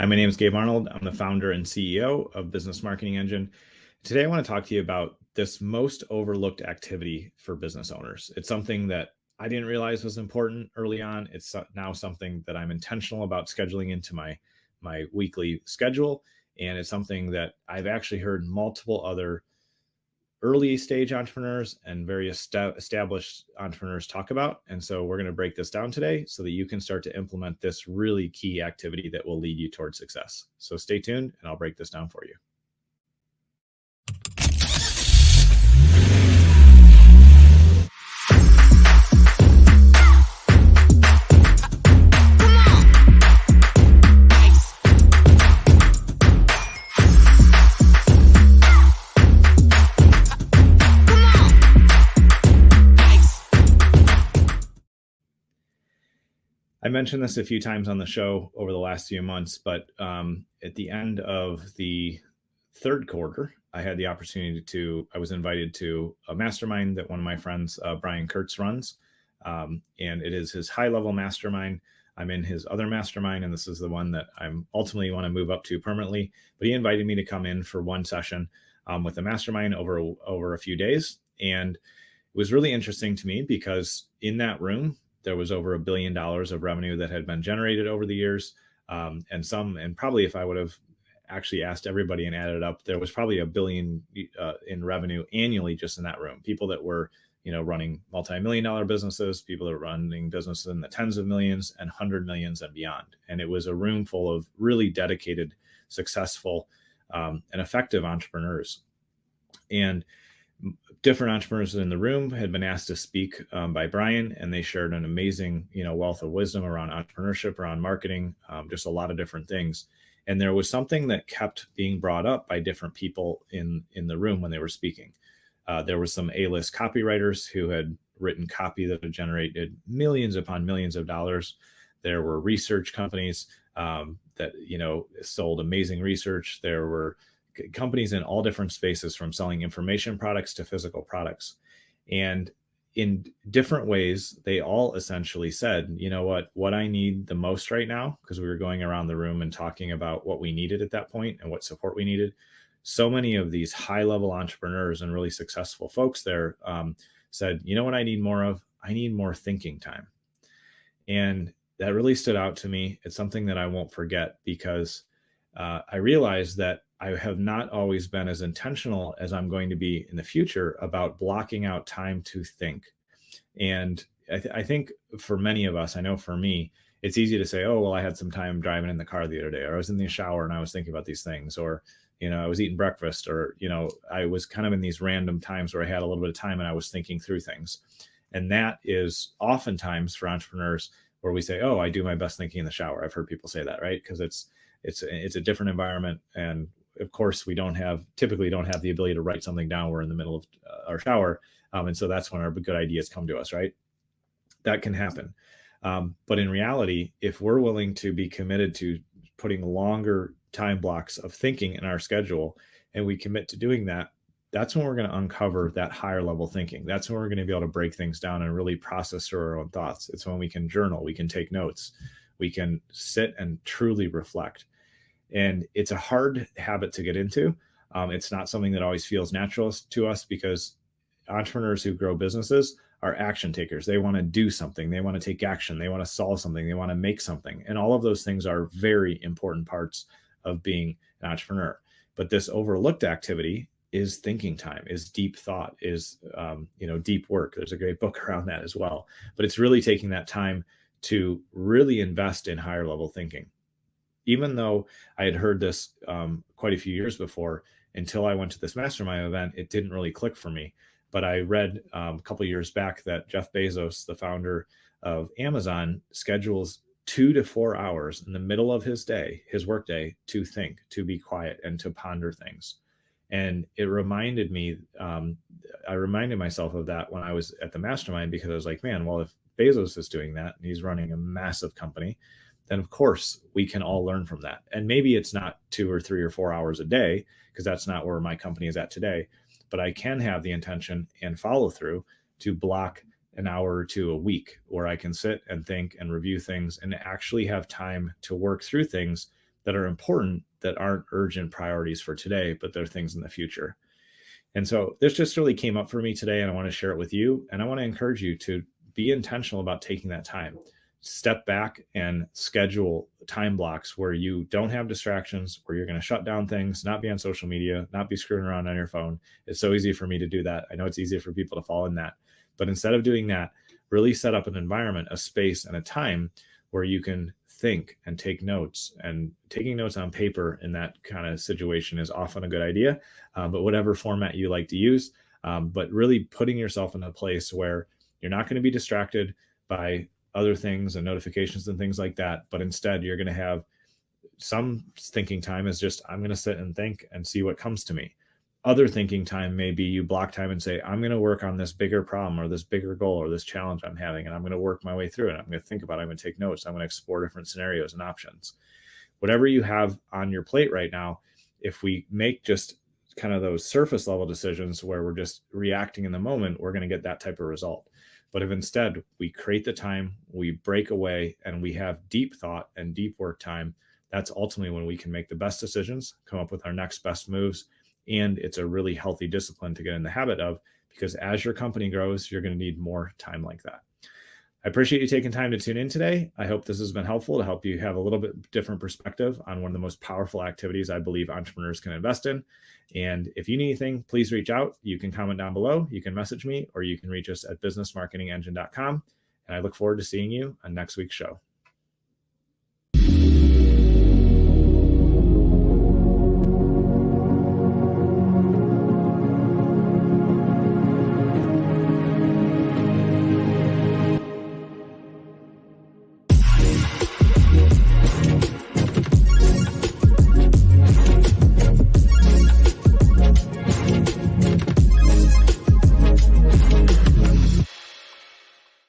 Hi, my name is Gabe Arnold. I'm the founder and CEO of Business Marketing Engine. Today, I want to talk to you about this most overlooked activity for business owners. It's something that I didn't realize was important early on. It's now something that I'm intentional about scheduling into my weekly schedule, and it's something that I've actually heard multiple other early stage entrepreneurs and very established entrepreneurs talk about. And so we're going to break this down today so that you can start to implement this really key activity that will lead you towards success. So stay tuned and I'll break this down for you. I mentioned this a few times on the show over the last few months, but at the end of the third quarter, I had the opportunity I was invited to a mastermind that one of my friends, Brian Kurtz, runs. And it is his high level mastermind. I'm in his other mastermind, and this is the one that I'm ultimately want to move up to permanently. But he invited me to come in for one session with the mastermind over a few days. And it was really interesting to me because in that room, there was over $1 billion of revenue that had been generated over the years. And probably if I would have actually asked everybody and added up, there was probably $1 billion in revenue annually just in that room. People that were, running multi-million-dollar businesses, people that were running businesses in the tens of millions and 100 millions and beyond. And it was a room full of really dedicated, successful, and effective entrepreneurs. And different entrepreneurs in the room had been asked to speak by Brian, and they shared an amazing, wealth of wisdom around entrepreneurship, around marketing, just a lot of different things. And there was something that kept being brought up by different people in the room when they were speaking. There were some A-list copywriters who had written copy that had generated millions upon millions of dollars. There were research companies that sold amazing research. There were companies in all different spaces, from selling information products to physical products. And in different ways, they all essentially said, what I need the most right now, because we were going around the room and talking about what we needed at that point and what support we needed. So many of these high level entrepreneurs and really successful folks there said, what I need more of? I need more thinking time. And that really stood out to me. It's something that I won't forget because I realized that I have not always been as intentional as I'm going to be in the future about blocking out time to think. And I think for many of us, I know for me, it's easy to say, oh, well, I had some time driving in the car the other day, or I was in the shower and I was thinking about these things, or, I was eating breakfast, or, I was kind of in these random times where I had a little bit of time and I was thinking through things. And that is oftentimes for entrepreneurs where we say, oh, I do my best thinking in the shower. I've heard people say that, right? Because it's a different environment. And of course, we typically don't have the ability to write something down. We're in the middle of our shower. And so that's when our good ideas come to us, right? That can happen. But in reality, if we're willing to be committed to putting longer time blocks of thinking in our schedule, and we commit to doing that, that's when we're going to uncover that higher level thinking. That's when we're going to be able to break things down and really process through our own thoughts. It's when we can journal, we can take notes, we can sit and truly reflect. And it's a hard habit to get into. It's not something that always feels natural to us because entrepreneurs who grow businesses are action takers. They want to do something. They want to take action. They want to solve something. They want to make something. And all of those things are very important parts of being an entrepreneur. But this overlooked activity is thinking time, is deep thought, is deep work. There's a great book around that as well. But it's really taking that time to really invest in higher level thinking. Even though I had heard this quite a few years before, until I went to this mastermind event, it didn't really click for me. But I read a couple of years back that Jeff Bezos, the founder of Amazon, schedules 2 to 4 hours in the middle of his day, his workday, to think, to be quiet, and to ponder things. And it reminded me, I reminded myself of that when I was at the mastermind, because I was like, man, well, if Bezos is doing that and he's running a massive company, then of course we can all learn from that. And maybe it's not 2 or 3 or 4 hours a day, because that's not where my company is at today. But I can have the intention and follow through to block an hour or two a week where I can sit and think and review things and actually have time to work through things that are important, that aren't urgent priorities for today, but they're things in the future. And so this just really came up for me today, and I want to share it with you. And I want to encourage you to be intentional about taking that time. Step back and schedule time blocks where you don't have distractions, where you're going to shut down things, not be on social media, not be screwing around on your phone. It's so easy for me to do that. I know it's easy for people to fall in that. But instead of doing that, really set up an environment, a space, and a time where you can think and take notes. And taking notes on paper in that kind of situation is often a good idea, but whatever format you like to use. But really putting yourself in a place where you're not going to be distracted by other things and notifications and things like that, but instead you're going to have some thinking time is just, I'm going to sit and think and see what comes to me. Other thinking time may be you block time and say, I'm going to work on this bigger problem or this bigger goal or this challenge I'm having, and I'm going to work my way through it. I'm going to think about it. I'm going to take notes. I'm going to explore different scenarios and options. Whatever you have on your plate right now, if we make just kind of those surface level decisions where we're just reacting in the moment, we're going to get that type of result. But if instead we create the time, we break away, and we have deep thought and deep work time, that's ultimately when we can make the best decisions, come up with our next best moves. And it's a really healthy discipline to get in the habit of, because as your company grows, you're going to need more time like that. I appreciate you taking time to tune in today. I hope this has been helpful to help you have a little bit different perspective on one of the most powerful activities I believe entrepreneurs can invest in. And if you need anything, please reach out. You can comment down below, you can message me, or you can reach us at businessmarketingengine.com. And I look forward to seeing you on next week's show.